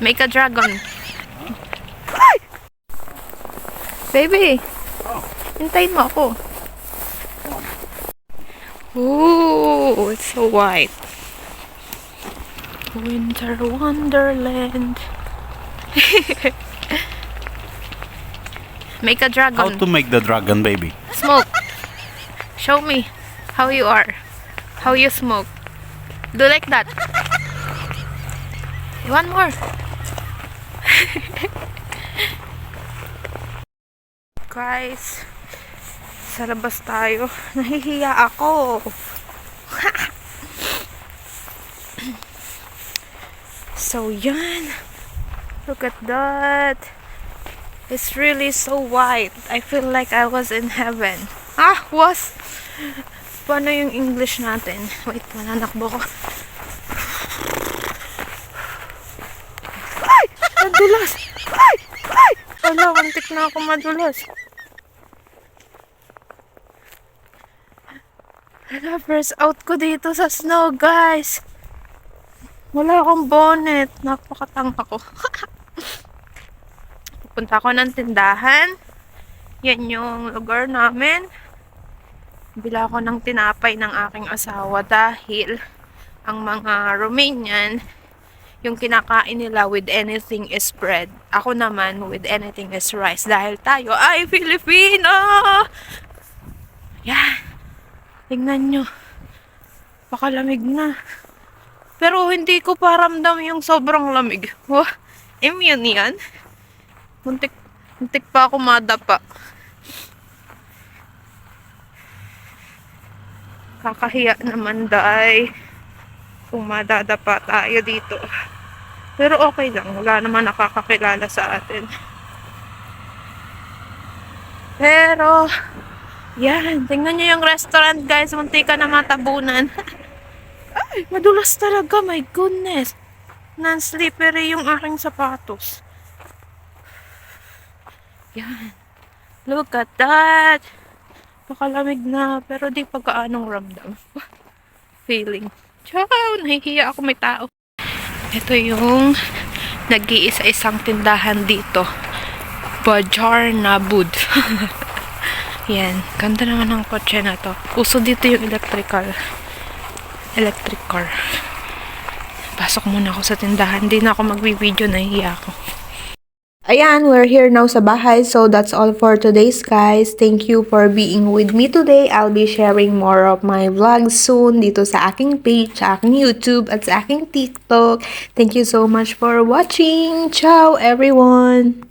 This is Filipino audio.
Make a dragon. Ay! Baby, hintayin mo ako. Ooh, it's so white. Winter Wonderland. Make a dragon. How to make the dragon, baby? Smoke. Show me how you are. How you smoke. Do like that. One more. Guys, sa labas tayo. Nahihiya ako. So yan. Look at that. It's really so white. I feel like I was in heaven. Was? Paano yung English natin? Wait, mananakbo ko. Ay! Madulas! Ay! Ay! Wala, muntik na ako madulas. Wala, first out ko dito sa snow, guys. Wala akong bonnet. Napakatanga ko. Pupunta ako ng tindahan. Yan yung lugar namin. Bila ako ng tinapay ng aking asawa dahil ang mga Romanian, yung kinakain nila with anything is bread. Ako naman with anything is rice dahil tayo ay Filipino! Yan. Tingnan nyo. Pakalamig na. Pero hindi ko paramdam yung sobrang lamig. Immune yan. Muntik pa ako madapa. Kakahiya naman dahil kung madadapa tayo dito. Pero okay lang. Wala naman nakakakilala sa atin. Pero, yan. Tingnan nyo yung restaurant, guys. Muntika na matabunan. Ay, madulas talaga. My goodness. Non-slippery yung aking sapatos. Yan. Look at that. Pakalamig na. Pero di pagkaanong ramdam. Feeling. Ciao! Nahihiya ako may tao. Ito yung nag-iisa-isang tindahan dito. Bajar Nabud. Yan. Ganda naman ng kotse na to. Uso dito yung electric car. Pasok muna ako sa tindahan. Di na ako magbi-video. Nahihiya ako. Ayan, we're here now sa bahay. So that's all for today's, guys. Thank you for being with me today. I'll be sharing more of my vlogs soon dito sa aking page, sa aking YouTube, at sa aking TikTok. Thank you so much for watching. Ciao, everyone!